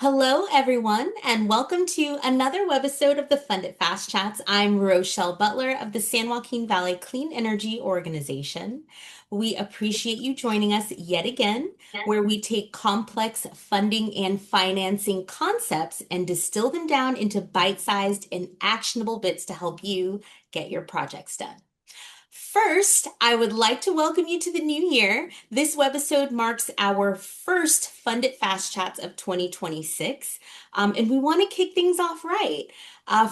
Hello, everyone, and welcome to another webisode of the Fund It Fast Chats. I'm Rochelle Butler of the San Joaquin Valley Clean Energy Organization. We appreciate you joining us yet again, where we take complex funding and financing concepts and distill them down into bite-sized and actionable bits to help you get your projects done. First, I would like to welcome you to the new year. This webisode marks our first Fund It Fast Chats of 2026, and we want to kick things off right.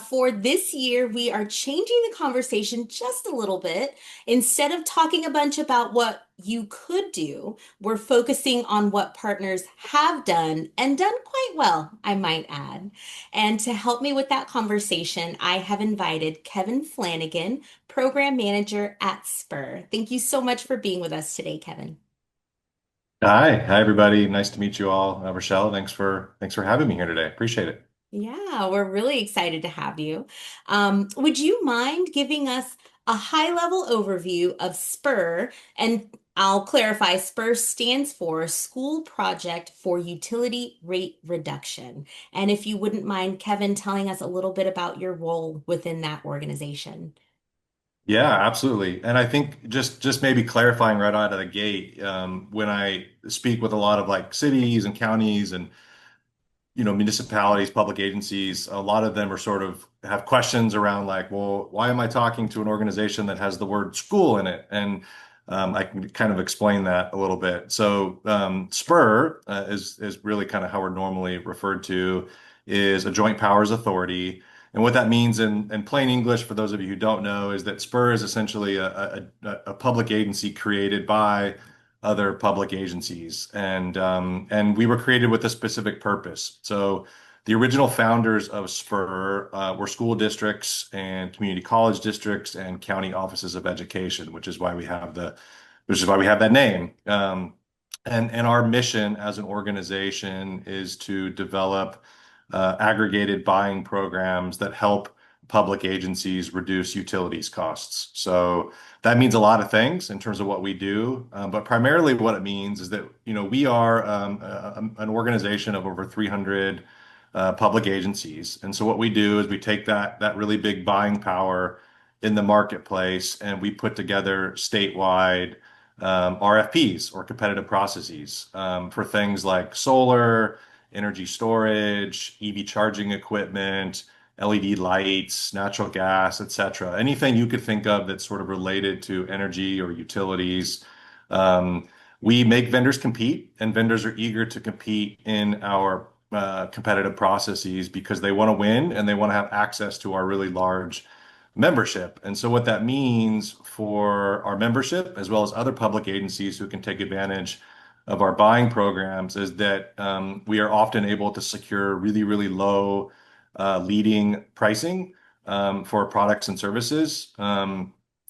For this year, we are changing the conversation just a little bit. Instead of talking a bunch about what you could do, we're focusing on what partners have done and done quite well, I might add. And to help me with that conversation, I have invited Kevin Flanagan, Program Manager at SPURR. Thank you so much for being with us today, Kevin. Hi, everybody. Nice to meet you all. Rochelle, thanks for having me here today. Appreciate it. Yeah, we're really excited to have you. Would you mind giving us a high-level overview of SPURR? And I'll clarify, SPURR stands for School Project for Utility Rate Reduction. And if you wouldn't mind, Kevin, telling us a little bit about your role within that organization. Yeah, absolutely. And I think just maybe clarifying right out of the gate, when I speak with a lot of like cities and counties and municipalities, public agencies, a lot of them are sort of have questions around like, well, why am I talking to an organization that has the word school in it? And I can kind of explain that a little bit. So SPURR is really kind of how we're normally referred to, is a joint powers authority. And what that means in plain English, for those of you who don't know, is that SPURR is essentially a public agency created by other public agencies, and we were created with a specific purpose. So the original founders of SPURR were school districts and community college districts and county offices of education, which is why we have that name. And our mission as an organization is to develop aggregated buying programs that help public agencies reduce utilities costs. So that means a lot of things in terms of what we do, but primarily what it means is that we are an organization of over 300 public agencies, and so what we do is we take that really big buying power in the marketplace and we put together statewide RFPs or competitive processes for things like solar, energy storage, EV charging equipment, LED lights, natural gas, etc. Anything you could think of that's sort of related to energy or utilities. Um, we make vendors compete, and vendors are eager to compete in our competitive processes because they want to win and they want to have access to our really large membership. And so what that means for our membership, as well as other public agencies who can take advantage of our buying programs, is that we are often able to secure really, really low leading pricing for products and services,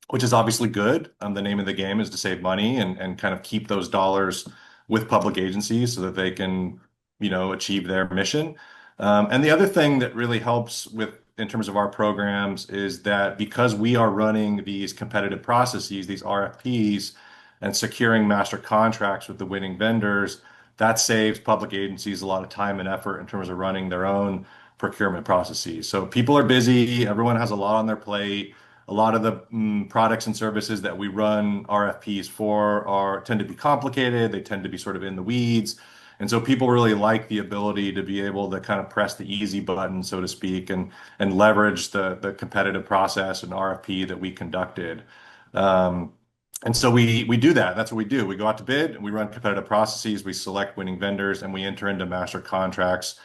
which is obviously good. The name of the game is to save money and kind of keep those dollars with public agencies so that they can, achieve their mission. And the other thing that really helps with in terms of our programs is that because we are running these competitive processes, these RFPs, and securing master contracts with the winning vendors, that saves public agencies a lot of time and effort in terms of running their own procurement processes. So people are busy, everyone has a lot on their plate. A lot of the products and services that we run RFPs for are tend to be complicated. They tend to be sort of in the weeds. And so people really like the ability to be able to kind of press the easy button, so to speak, and leverage the competitive process and RFP that we conducted. Um, and so we do that. That's what we do. We go out to bid, we run competitive processes, we select winning vendors, and we enter into master contracts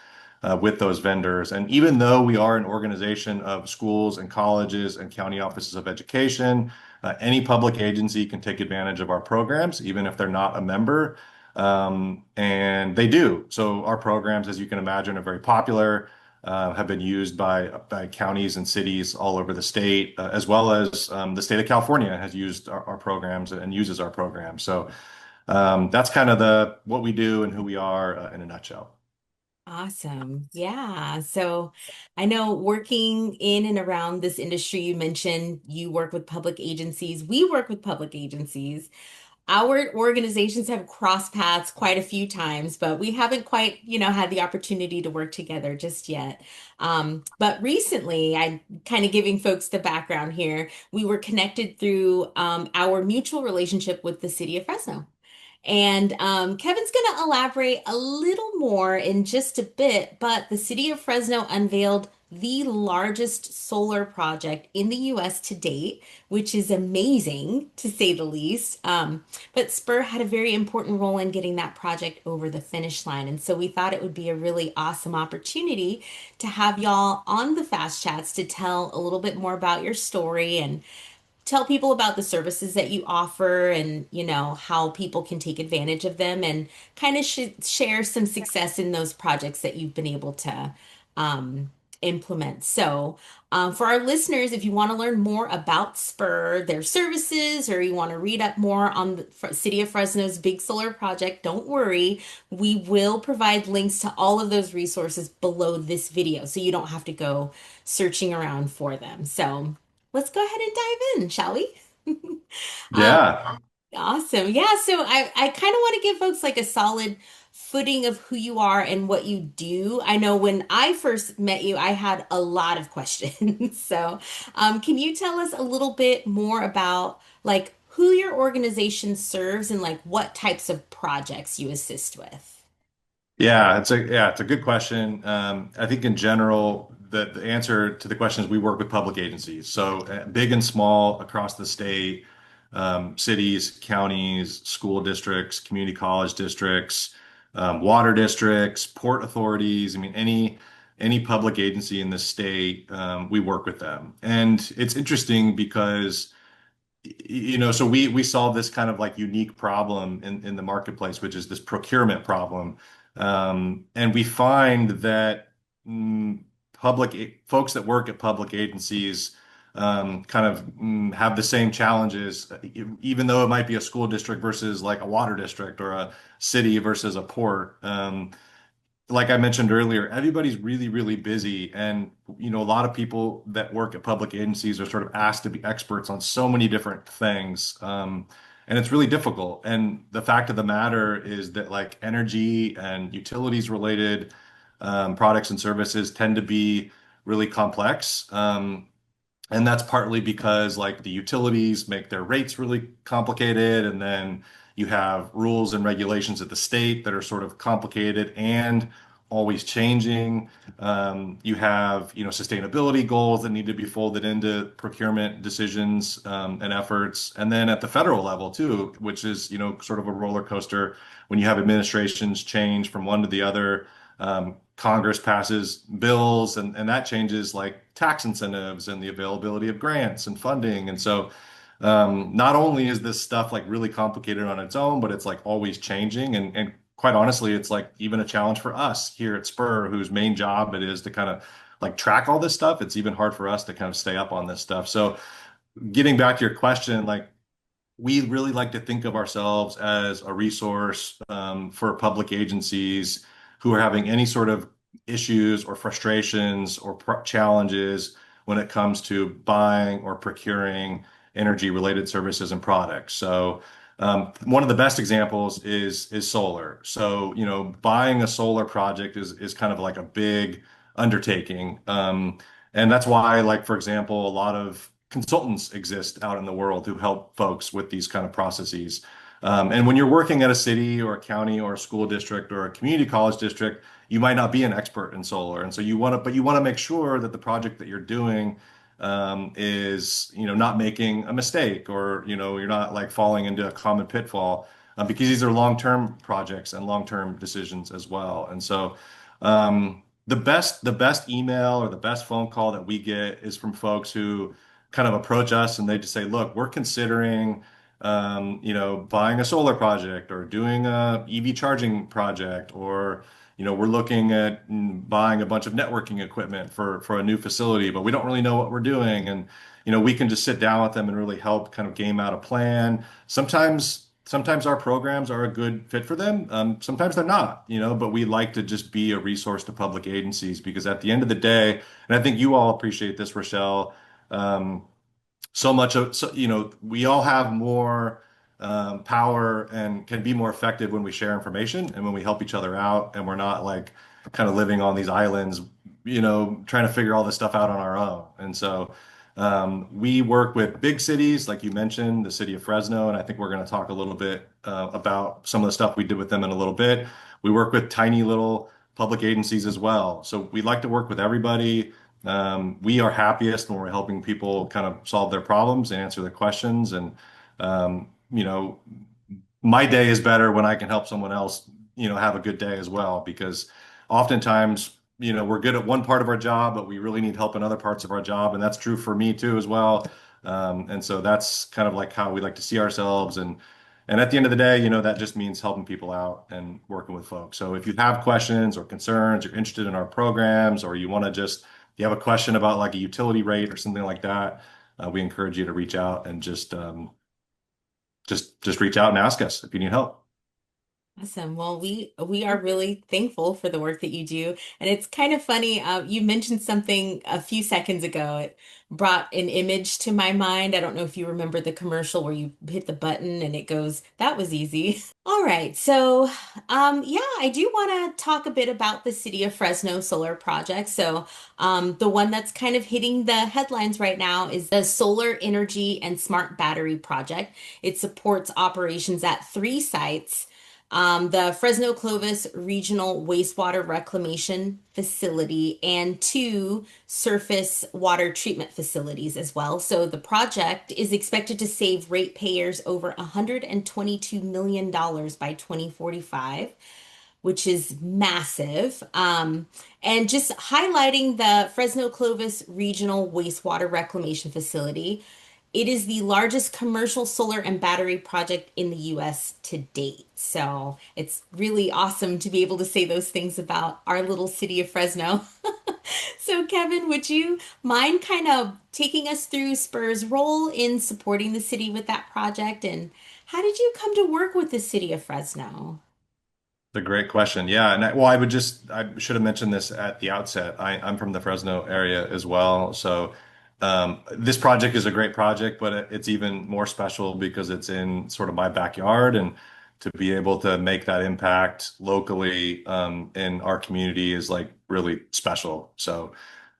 with those vendors. And even though we are an organization of schools and colleges and county offices of education, any public agency can take advantage of our programs, even if they're not a member. And they do. So our programs, as you can imagine, are very popular, have been used by counties and cities all over the state, as well as the state of California has used our programs and uses our programs. So that's kind of the what we do and who we are in a nutshell. Awesome. Yeah. So I know working in and around this industry, you mentioned you work with public agencies. We work with public agencies. our organizations have crossed paths quite a few times, but we haven't quite, had the opportunity to work together just yet. But recently, I kind of giving folks the background here, we were connected through our mutual relationship with the City of Fresno. And Kevin's going to elaborate a little more in just a bit, but the City of Fresno unveiled the largest solar project in the US to date, which is amazing to say the least. But SPURR had a very important role in getting that project over the finish line. And so we thought it would be a really awesome opportunity to have y'all on the Fast Chats to tell a little bit more about your story and tell people about the services that you offer and how people can take advantage of them and kind of share some success in those projects that you've been able to um, implement. So for our listeners, if you want to learn more about SPURR, their services, or you want to read up more on the City of Fresno's big solar project, don't worry, we will provide links to all of those resources below this video so you don't have to go searching around for them. So let's go ahead and dive in, shall we? Um, Yeah. awesome. Yeah, so I kind of want to give folks like a solid footing of who you are and what you do. I know when I first met you, I had a lot of questions. So, can you tell us a little bit more about like who your organization serves and like what types of projects you assist with? It's a good question. I think in general, the answer to the question is we work with public agencies, so big and small across the state, cities, counties, school districts, community college districts, water districts, port authorities. I mean, any public agency in the state, we work with them, and it's interesting because so we solve this kind of like unique problem in the marketplace, which is this procurement problem. And we find that folks that work at public agencies kind of have the same challenges, even though it might be a school district versus like a water district or a city versus a port. Like I mentioned earlier, everybody's really, really busy. And, a lot of people that work at public agencies are sort of asked to be experts on so many different things. And it's really difficult. And the fact of the matter is that like energy and utilities related products and services tend to be really complex. And that's partly because like the utilities make their rates really complicated, and then you have rules and regulations at the state that are sort of complicated and always changing. You have, sustainability goals that need to be folded into procurement decisions and efforts. And then at the federal level too, which is, sort of a roller coaster when you have administrations change from one to the other. Congress passes bills and that changes like tax incentives and the availability of grants and funding. And so not only is this stuff like really complicated on its own, but it's like always changing. And quite honestly, it's like even a challenge for us here at SPURR, whose main job it is to kind of like track all this stuff. It's even hard for us to kind of stay up on this stuff. So getting back to your question, like we really like to think of ourselves as a resource for public agencies who are having any sort of issues or frustrations or challenges when it comes to buying or procuring energy related services and products. So one of the best examples is solar. So, buying a solar project is kind of like a big undertaking. And that's why, like, for example, a lot of consultants exist out in the world who help folks with these kind of processes. And when you're working at a city or a county or a school district or a community college district, you might not be an expert in solar. And so but you want to make sure that the project that you're doing is, not making a mistake or, you're not like falling into a common pitfall because these are long-term projects and long-term decisions as well. And so, the best email or the best phone call that we get is from folks who kind of approach us and they just say, look, we're considering, buying a solar project or doing a EV charging project, or, we're looking at buying a bunch of networking equipment for a new facility, but we don't really know what we're doing. And, we can just sit down with them and really help kind of game out a plan. Sometimes our programs are a good fit for them. Sometimes they're not, but we like to just be a resource to public agencies because at the end of the day, and I think you all appreciate this, Rochelle, so much of we all have more power and can be more effective when we share information and when we help each other out and we're not like kind of living on these islands, trying to figure all this stuff out on our own. And so we work with big cities, like you mentioned, the city of Fresno, and I think we're going to talk a little bit about some of the stuff we did with them in a little bit. We work with tiny little public agencies as well. So we like to work with everybody. We are happiest when we're helping people kind of solve their problems and answer their questions. And, my day is better when I can help someone else, have a good day as well, because oftentimes, we're good at one part of our job, but we really need help in other parts of our job. And that's true for me too, as well. And so that's kind of like how we like to see ourselves. And at the end of the day, that just means helping people out and working with folks. So if you have questions or concerns, you're interested in our programs, or you want to just, you have a question about like a utility rate or something like that, we encourage you to reach out and just reach out and ask us if you need help. Awesome. Well, we are really thankful for the work that you do, and it's kind of funny. You mentioned something a few seconds ago. It brought an image to my mind. I don't know if you remember the commercial where you hit the button and it goes, "That was easy." All right. So, yeah, I do want to talk a bit about the City of Fresno solar project. So, the one that's kind of hitting the headlines right now is the Solar Energy and Smart Battery Project. It supports operations at three sites, the Fresno Clovis Regional Wastewater Reclamation Facility, and two surface water treatment facilities as well. So the project is expected to save ratepayers over $122 million by 2045, which is massive. And just highlighting the Fresno Clovis Regional Wastewater Reclamation Facility, it is the largest commercial solar and battery project in the US to date. So it's really awesome to be able to say those things about our little city of Fresno. So, Kevin, would you mind kind of taking us through SPURR's role in supporting the city with that project? And how did you come to work with the city of Fresno? A great question. Yeah. And well, I should have mentioned this at the outset. I'm from the Fresno area as well. So this project is a great project, but it's even more special because it's in sort of my backyard, and to be able to make that impact locally in our community is like really special. So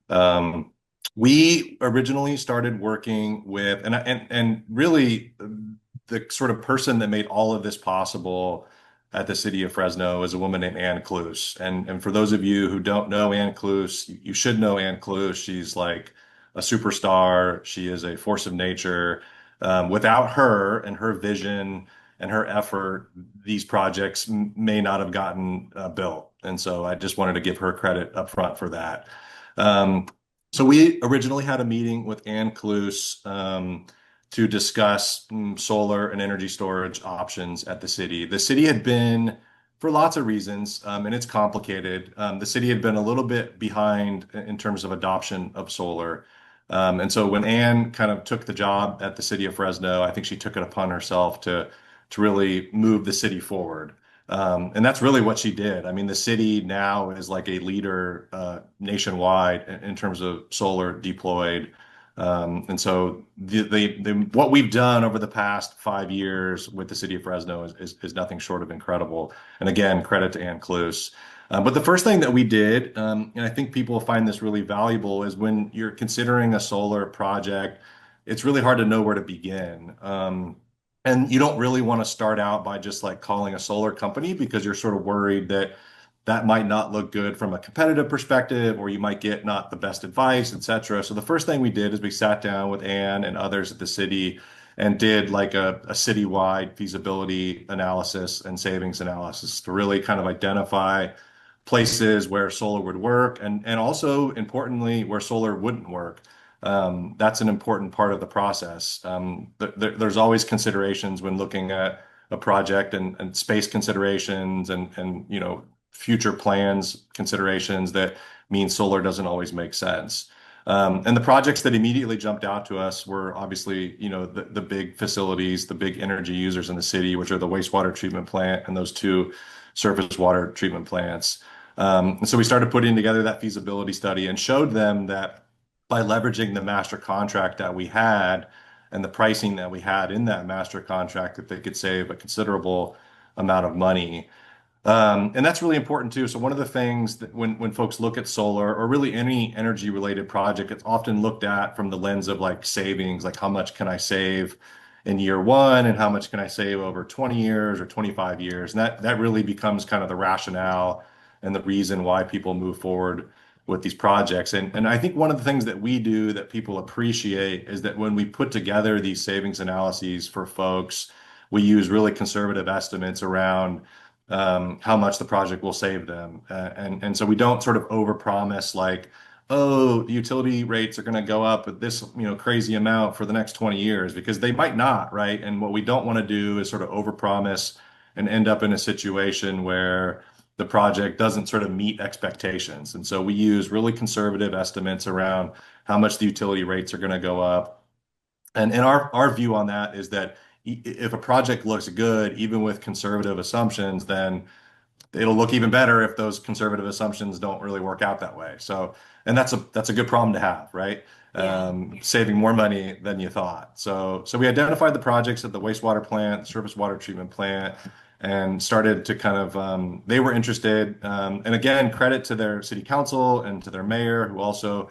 um, we originally started working with, and really the sort of person that made all of this possible at the City of Fresno is a woman named Ann Cluse. And for those of you who don't know Ann Cluse, you should know Ann Cluse. She's like a superstar. She is a force of nature. Without her and her vision and her effort, these projects may not have gotten built. And so I just wanted to give her credit up front for that. Um, so we originally had a meeting with Ann Cluse to discuss solar and energy storage options at the city. The city had been, for lots of reasons, and it's complicated. The city had been a little bit behind in terms of adoption of solar. And so when Ann kind of took the job at the city of Fresno, I think she took it upon herself to really move the city forward. And that's really what she did. I mean, the city now is like a leader nationwide in terms of solar deployed. And so what we've done over the past 5 years with the city of Fresno is nothing short of incredible. And again, credit to Ann Cluse. But the first thing that we did, and I think people find this really valuable, is when you're considering a solar project, it's really hard to know where to begin. And you don't really want to start out by just like calling a solar company, because you're sort of worried that that might not look good from a competitive perspective, or you might get not the best advice, et cetera. So the first thing we did is we sat down with Ann and others at the city and did like a citywide feasibility analysis and savings analysis to really kind of identify places where solar would work, and also importantly where solar wouldn't work. That's an important part of the process. There's always considerations when looking at a project, and space considerations, and future plans considerations that mean solar doesn't always make sense. And the projects that immediately jumped out to us were obviously, the big facilities, the big energy users in the city, which are the wastewater treatment plant and those two surface water treatment plants. And so we started putting together that feasibility study and showed them that by leveraging the master contract that we had and the pricing that we had in that master contract that they could save a considerable amount of money. And that's really important too. So one of the things that when folks look at solar or really any energy related project, it's often looked at from the lens of like savings, like how much can I save in year one and how much can I save over 20 years or 25 years? And that really becomes kind of the rationale and the reason why people move forward with these projects. And I think one of the things that we do that people appreciate is that when we put together these savings analyses for folks, we use really conservative estimates around how much the project will save them. And so we don't sort of overpromise like, oh, the utility rates are going to go up at this, crazy amount for the next 20 years because they might not, right? And what we don't want to do is sort of overpromise and end up in a situation where the project doesn't sort of meet expectations. And so we use really conservative estimates around how much the utility rates are going to go up. And our view on that is that if a project looks good, even with conservative assumptions, then it'll look even better if those conservative assumptions don't really work out that way. So, and that's a good problem to have, right? Yeah. Saving more money than you thought. So we identified the projects at the wastewater plant, surface water treatment plant, and started to kind of they were interested. And again, credit to their city council and to their mayor, who also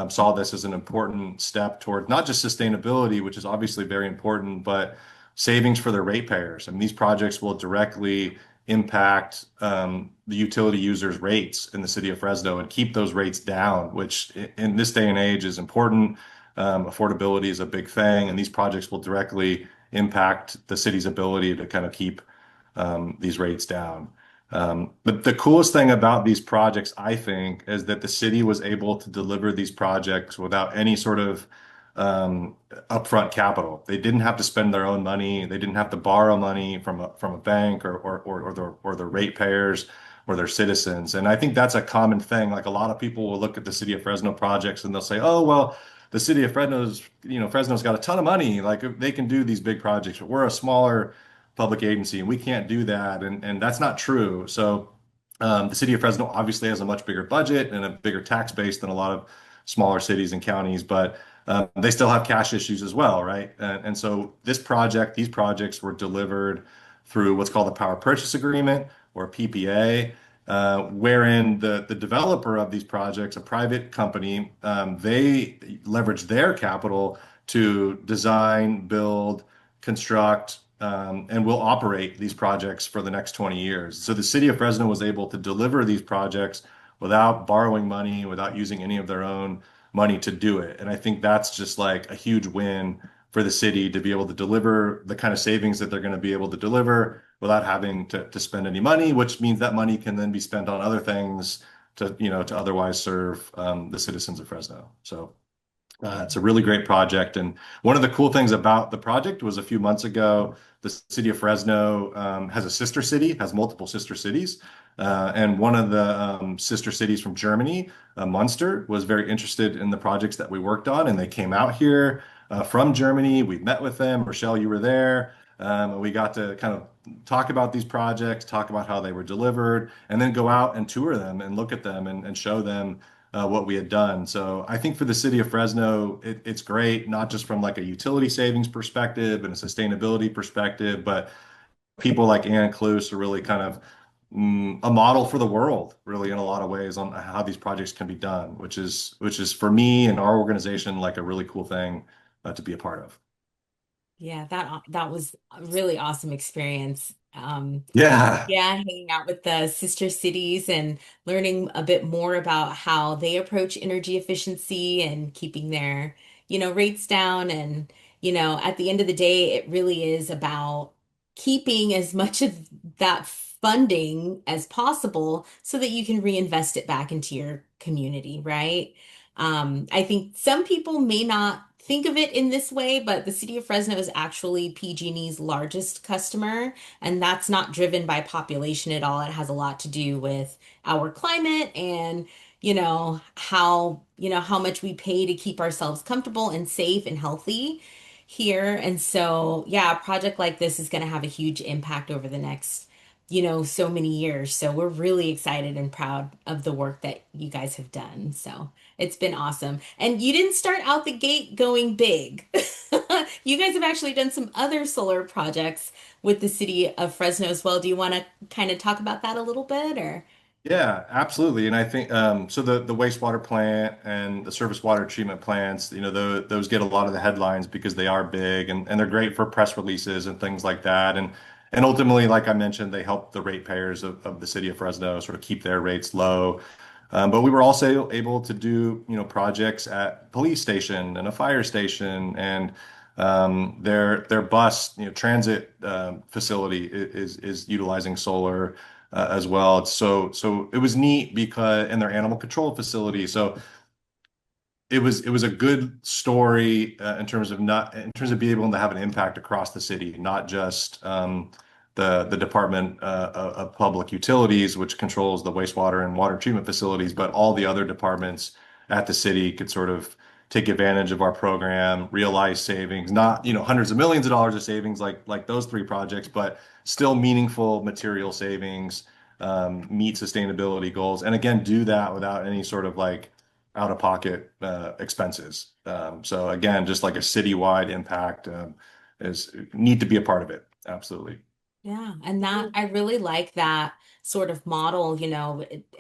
saw this as an important step toward not just sustainability, which is obviously very important, but savings for their ratepayers. I mean, these projects will directly impact the utility users' rates in the city of Fresno and keep those rates down, which in this day and age is important. Affordability is a big thing, and these projects will directly impact the city's ability to kind of keep these rates down. But the coolest thing about these projects, I think, is that the city was able to deliver these projects without any sort of upfront capital. They didn't have to spend their own money. They didn't have to borrow money from a bank or the ratepayers or their citizens. And I think that's a common thing. Like a lot of people will look at the City of Fresno projects and they'll say, "Oh, well, the City of Fresno's got a ton of money. Like they can do these big projects. But we're a smaller public agency and we can't do that." And that's not true. So the City of Fresno obviously has a much bigger budget and a bigger tax base than a lot of smaller cities and counties, but they still have cash issues as well, right? And so these projects were delivered through what's called a power purchase agreement or PPA, wherein the developer of these projects, a private company, they leverage their capital to design, build, construct, and will operate these projects for the next 20 years. So the city of Fresno was able to deliver these projects without borrowing money, without using any of their own money to do it. And I think that's just like a huge win for the city to be able to deliver the kind of savings that they're going to be able to deliver without having to spend any money, which means that money can then be spent on other things to otherwise serve the citizens of Fresno. So it's a really great project. And one of the cool things about the project was a few months ago, the city of Fresno has a sister city, has multiple sister cities. And one of the sister cities from Germany, Munster, was very interested in the projects that we worked on. And they came out here from Germany. We met with them. Rochelle, you were there. And we got to kind of talk about these projects, talk about how they were delivered, and then go out and tour them and look at them and show them what we had done. So I think for the city of Fresno, it's great, not just from like a utility savings perspective and a sustainability perspective, but people like Ann Cluse are really kind of a model for the world, really in a lot of ways on how these projects can be done, which is for me and our organization like a really cool thing to be a part of. Yeah, that was a really awesome experience. Yeah. Yeah, hanging out with the sister cities and learning a bit more about how they approach energy efficiency and keeping their, rates down. And, at the end of the day, it really is about keeping as much of that funding as possible so that you can reinvest it back into your community, right? I think some people may not think of it in this way, but the city of Fresno is actually PG&E's largest customer. And that's not driven by population at all. It has a lot to do with our climate and, how much we pay to keep ourselves comfortable and safe and healthy here. And so, yeah, a project like this is going to have a huge impact over the next, so many years. So we're really excited and proud of the work that you guys have done. So it's been awesome. And you didn't start out the gate going big. You guys have actually done some other solar projects with the city of Fresno as well. Do you want to kind of talk about that a little bit or? Yeah, absolutely. And I think so the wastewater plant and the surface water treatment plants, those get a lot of the headlines because they are big and they're great for press releases and things like that. And ultimately, like I mentioned, they help the ratepayers of the city of Fresno sort of keep their rates low. But we were also able to do, projects at police station and a fire station and their bus, transit facility is utilizing solar as well. So it was neat because and their animal control facility. So it was a good story in terms of being able to have an impact across the city, not just the Department of Public Utilities, which controls the wastewater and water treatment facilities, but all the other departments at the city could sort of take advantage of our program, realize savings, not hundreds of millions of dollars of savings like those three projects, but still meaningful material savings, meet sustainability goals, and again do that without any sort of like out-of-pocket expenses. So again, just like a citywide impact is need to be a part of it. Absolutely. Yeah, and that I really like that sort of model,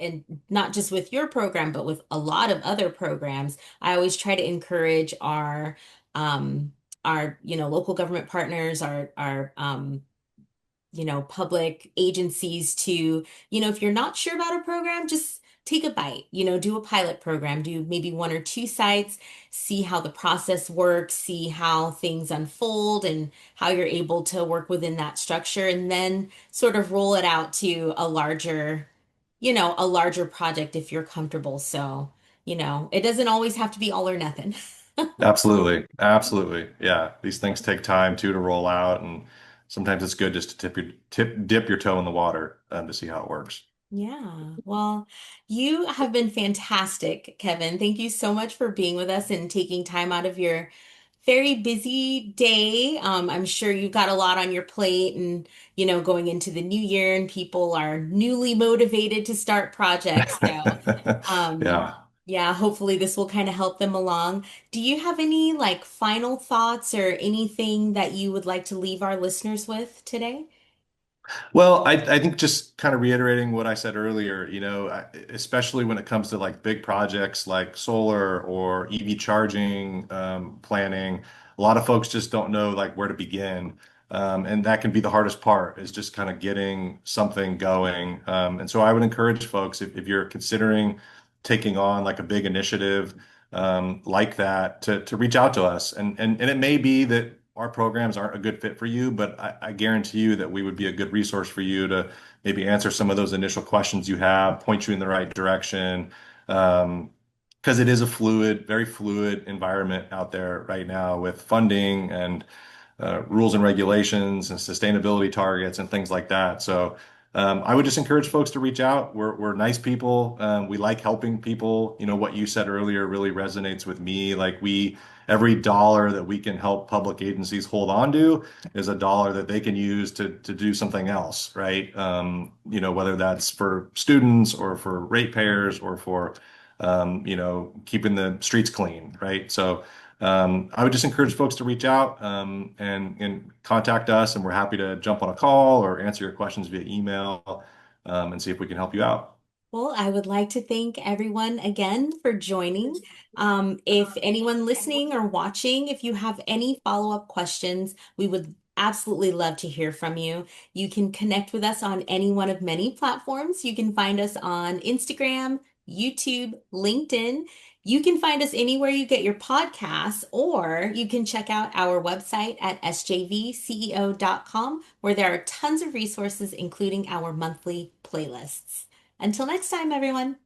and not just with your program, but with a lot of other programs. I always try to encourage um local government partners, our public agencies to, if you're not sure about a program, just take a bite, do a pilot program, do maybe one or two sites, see how the process works, see how things unfold and how you're able to work within that structure, and then sort of roll it out to a larger project if you're comfortable. So, it doesn't always have to be all or nothing. Absolutely. Absolutely. Yeah. These things take time too to roll out, and sometimes it's good just to dip your toe in the water to see how it works. Yeah, well, you have been fantastic, Kevin. Thank you so much for being with us and taking time out of your very busy day. I'm sure you've got a lot on your plate and, going into the new year and people are newly motivated to start projects. So, um, Yeah. yeah, hopefully this will kind of help them along. Do you have any like final thoughts or anything that you would like to leave our listeners with today? Well, I think just kind of reiterating what I said earlier, especially when it comes to like big projects like solar or EV charging planning, a lot of folks just don't know like where to begin. And that can be the hardest part is just kind of getting something going. And so I would encourage folks if you're considering taking on like a big initiative like that to reach out to us. And it may be that our programs aren't a good fit for you, but I guarantee you that we would be a good resource for you to maybe answer some of those initial questions you have, point you in the right direction. Because it is a very fluid environment out there right now with funding and rules and regulations and sustainability targets and things like that. So I would just encourage folks to reach out. We're nice people. We like helping people. What you said earlier really resonates with me. Like every dollar that we can help public agencies hold on to is a dollar that they can use to do something else, right? Whether that's for students or for ratepayers or for keeping the streets clean, right? So I would just encourage folks to reach out and contact us, and we're happy to jump on a call or answer your questions via email and see if we can help you out. Well, I would like to thank everyone again for joining. If anyone listening or watching, if you have any follow-up questions, we would absolutely love to hear from you. You can connect with us on any one of many platforms. You can find us on Instagram, YouTube, LinkedIn. You can find us anywhere you get your podcasts, or you can check out our website at sjvceo.com, where there are tons of resources, including our monthly playlists. Until next time, everyone.